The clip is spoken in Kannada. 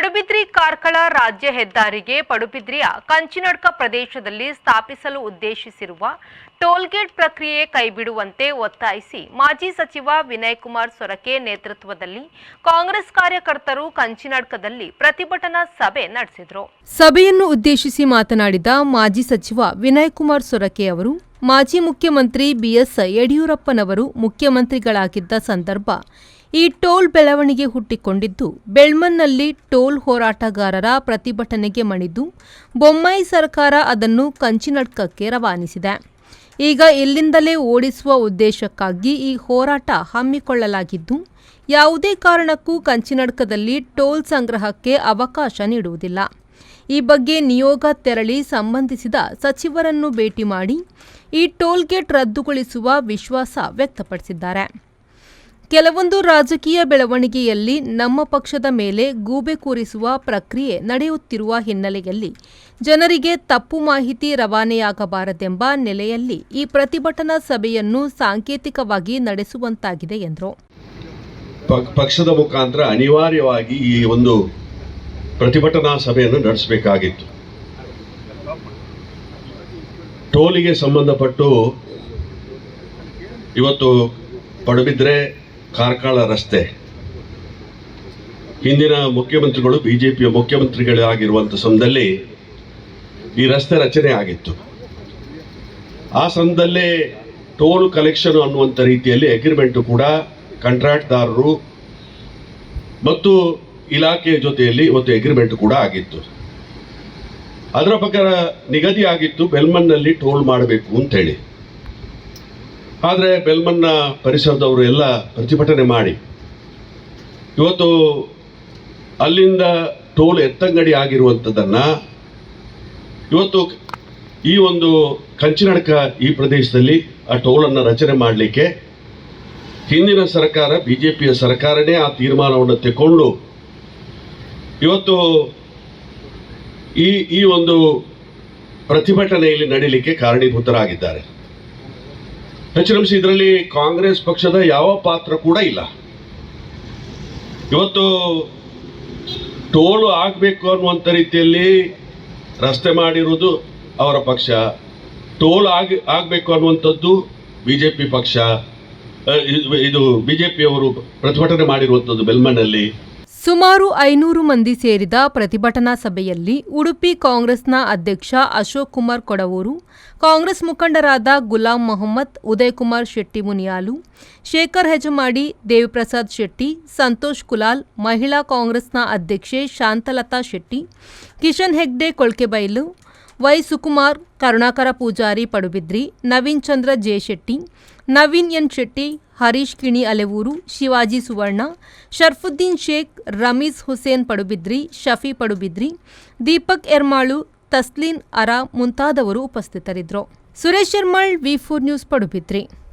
ಪಡುಬಿದ್ರಿ ಕಾರ್ಕಳ ರಾಜ್ಯ ಹೆದ್ದಾರಿಗೆ ಪಡುಬಿದ್ರಿಯ ಕಂಚಿನಡ್ಕ ಪ್ರದೇಶದಲ್ಲಿ ಸ್ಥಾಪಿಸಲು ಉದ್ದೇಶಿಸಿರುವ ಟೋಲ್ಗೇಟ್ ಪ್ರಕ್ರಿಯೆ ಕೈಬಿಡುವಂತೆ ಒತ್ತಾಯಿಸಿ ಮಾಜಿ ಸಚಿವ ವಿನಯ್ ಕುಮಾರ್ ಸೊರಕೆ ನೇತೃತ್ವದಲ್ಲಿ ಕಾಂಗ್ರೆಸ್ ಕಾರ್ಯಕರ್ತರು ಕಂಚಿನಡ್ಕದಲ್ಲಿ ಪ್ರತಿಭಟನಾ ಸಭೆ ನಡೆಸಿದರು. ಸಭೆಯನ್ನು ಉದ್ದೇಶಿಸಿ ಮಾತನಾಡಿದ ಮಾಜಿ ಸಚಿವ ವಿನಯ್ ಕುಮಾರ್ ಸೊರಕೆ ಅವರು, ಮಾಜಿ ಮುಖ್ಯಮಂತ್ರಿ ಬಿಎಸ್ ಯಡಿಯೂರಪ್ಪನವರು ಮುಖ್ಯಮಂತ್ರಿಗಳಾಗಿದ್ದ ಸಂದರ್ಭ ಈ ಟೋಲ್ ಬೆಳವಣಿಗೆ ಹುಟ್ಟಿಕೊಂಡಿದ್ದು ಬೆಳ್ಮನ್ನಲ್ಲಿ ಟೋಲ್ ಹೋರಾಟಗಾರರ ಪ್ರತಿಭಟನೆಗೆ ಮಣಿದು ಬೊಮ್ಮಾಯಿ ಸರ್ಕಾರ ಅದನ್ನು ಕಂಚಿನಡ್ಕಕ್ಕೆ ರವಾನಿಸಿದೆ. ಈಗ ಇಲ್ಲಿಂದಲೇ ಓಡಿಸುವ ಉದ್ದೇಶಕ್ಕಾಗಿ ಈ ಹೋರಾಟ ಹಮ್ಮಿಕೊಳ್ಳಲಾಗಿದ್ದು ಯಾವುದೇ ಕಾರಣಕ್ಕೂ ಕಂಚಿನಡ್ಕದಲ್ಲಿ ಟೋಲ್ ಸಂಗ್ರಹಕ್ಕೆ ಅವಕಾಶ ನೀಡುವುದಿಲ್ಲ. ಈ ಬಗ್ಗೆ ನಿಯೋಗ ತೆರಳಿ ಸಂಬಂಧಿಸಿದ ಸಚಿವರನ್ನು ಭೇಟಿ ಮಾಡಿ ಈ ಟೋಲ್ಗೇಟ್ ರದ್ದುಗೊಳಿಸುವ ವಿಶ್ವಾಸ ವ್ಯಕ್ತಪಡಿಸಿದ್ದಾರೆ. ಕೆಲವೊಂದು ರಾಜಕೀಯ ಬೆಳವಣಿಗೆಯಲ್ಲಿ ನಮ್ಮ ಪಕ್ಷದ ಮೇಲೆ ಗೂಬೆ ಕೂರಿಸುವ ಪ್ರಕ್ರಿಯೆ ನಡೆಯುತ್ತಿರುವ ಹಿನ್ನೆಲೆಯಲ್ಲಿ ಜನರಿಗೆ ತಪ್ಪು ಮಾಹಿತಿ ರವಾನೆಯಾಗಬಾರದೆಂಬ ನೆಲೆಯಲ್ಲಿ ಈ ಪ್ರತಿಭಟನಾ ಸಭೆಯನ್ನು ಸಾಂಕೇತಿಕವಾಗಿ ನಡೆಸುವಂತಾಗಿದೆ ಎಂದರು. ಪಕ್ಷದ ಮುಖಾಂತರ ಅನಿವಾರ್ಯವಾಗಿ ಈ ಒಂದು ಪ್ರತಿಭಟನಾ ಸಭೆಯನ್ನು ನಡೆಸಬೇಕಾಗಿತ್ತು. ಟೋಲಿಗೆ ಸಂಬಂಧಪಟ್ಟು ಇವತ್ತು ಪಡುಬಿದ್ರೆ ಕಾರ್ಕಳ ರಸ್ತೆ ಹಿಂದಿನ ಮುಖ್ಯಮಂತ್ರಿಗಳು ಬಿಜೆಪಿಯ ಮುಖ್ಯಮಂತ್ರಿಗಳಾಗಿರುವಂಥ ಸಮಯದಲ್ಲಿ ಈ ರಸ್ತೆ ರಚನೆ ಆಗಿತ್ತು. ಆ ಸಮಯದಲ್ಲೇ ಟೋಲ್ ಕಲೆಕ್ಷನ್ ಅನ್ನುವಂಥ ರೀತಿಯಲ್ಲಿ ಅಗ್ರಿಮೆಂಟ್ ಕೂಡ ಕಾಂಟ್ರಾಕ್ಟ್ದಾರರು ಮತ್ತು ಇಲಾಖೆಯ ಜೊತೆಯಲ್ಲಿ ಇವತ್ತು ಅಗ್ರಿಮೆಂಟ್ ಕೂಡ ಆಗಿತ್ತು. ಅದರ ಪ್ರಕಾರ ನಿಗದಿ ಆಗಿತ್ತು ಬೆಲ್ಮನ್ನಲ್ಲಿ ಟೋಲ್ ಮಾಡಬೇಕು ಅಂತೇಳಿ. ಆದರೆ ಬೆಲ್ಮನ್ನ ಪರಿಸರದವರು ಎಲ್ಲ ಪ್ರತಿಭಟನೆ ಮಾಡಿ ಇವತ್ತು ಅಲ್ಲಿಂದ ಟೋಲ್ ಎತ್ತಂಗಡಿ ಆಗಿರುವಂಥದ್ದನ್ನು ಇವತ್ತು ಈ ಒಂದು ಕಂಚಿನಡ್ಕ ಈ ಪ್ರದೇಶದಲ್ಲಿ ಆ ಟೋಲನ್ನು ರಚನೆ ಮಾಡಲಿಕ್ಕೆ ಹಿಂದಿನ ಸರ್ಕಾರ ಬಿಜೆಪಿಯ ಸರ್ಕಾರನೇ ಆ ತೀರ್ಮಾನವನ್ನು ತೆಗೆದುಕೊಂಡು ಇವತ್ತು ಈ ಒಂದು ಪ್ರತಿಭಟನೆಯಲ್ಲಿ ನಡೀಲಿಕ್ಕೆ ಕಾರಣೀಭೂತರಾಗಿದ್ದಾರೆ. ಹೆಚ್ಚಿನಂಶ ಇದರಲ್ಲಿ ಕಾಂಗ್ರೆಸ್ ಪಕ್ಷದ ಯಾವ ಪಾತ್ರ ಕೂಡ ಇಲ್ಲ. ಇವತ್ತು ಟೋಲು ಆಗಬೇಕು ಅನ್ನುವಂಥ ರೀತಿಯಲ್ಲಿ ರಸ್ತೆ ಮಾಡಿರುವುದು ಅವರ ಪಕ್ಷ, ಟೋಲ್ ಆಗಬೇಕು ಅನ್ನುವಂಥದ್ದು ಬಿಜೆಪಿ ಪಕ್ಷ, ಇದು ಬಿಜೆಪಿಯವರು ಪ್ರತಿಭಟನೆ ಮಾಡಿರುವಂಥದ್ದು ಬೆಲ್ಮನ್ನಲ್ಲಿ. ಸುಮಾರು 500 ಮಂದಿ ಸೇರಿದ ಪ್ರತಿಭಟನಾ ಸಭೆಯಲ್ಲಿ ಉಡುಪಿ ಕಾಂಗ್ರೆಸ್ನ ಅಧ್ಯಕ್ಷ ಅಶೋಕ್ ಕುಮಾರ್ ಕೊಡವೂರು, ಕಾಂಗ್ರೆಸ್ ಮುಖಂಡರಾದ ಗುಲಾಂ ಮೊಹಮ್ಮದ್, ಉದಯ್ ಕುಮಾರ್ ಶೆಟ್ಟಿ ಮುನಿಯಾಲು, ಶೇಖರ್ ಹೆಜಮಾಡಿ, ದೇವಿಪ್ರಸಾದ್ ಶೆಟ್ಟಿ, ಸಂತೋಷ್ ಕುಲಾಲ್, ಮಹಿಳಾ ಕಾಂಗ್ರೆಸ್ನ ಅಧ್ಯಕ್ಷೆ ಶಾಂತಲತಾ ಶೆಟ್ಟಿ, ಕಿಶನ್ ಹೆಗ್ಡೆ ಕೊಳ್ಕೆಬೈಲು, ವೈ ಸುಕುಮಾರ್, ಕರುಣಾಕರ ಪೂಜಾರಿ ಪಡುಬಿದ್ರಿ, ನವೀನ್ ಚಂದ್ರ ಜೆ ಶೆಟ್ಟಿ, ನವೀನ್ ಎನ್ ಶೆಟ್ಟಿ, ಹರೀಶ್ ಕಿಣಿ ಅಲೆವೂರು, ಶಿವಾಜಿ ಸುವರ್ಣ, ಶರ್ಫುದ್ದೀನ್ ಶೇಖ್, ರಮೀಜ್ ಹುಸೇನ್ ಪಡುಬಿದ್ರಿ, ಶಫಿ ಪಡುಬಿದ್ರಿ, ದೀಪಕ್ ಎರ್ಮಾಳು, ತಸ್ಲೀನ್ ಅರಾ ಮುಂತಾದವರು ಉಪಸ್ಥಿತರಿದ್ದರು. ಸುರೇಶ್ ಶರ್ಮಳ್, ವಿ4 ನ್ಯೂಸ್, ಪಡುಬಿದ್ರಿ.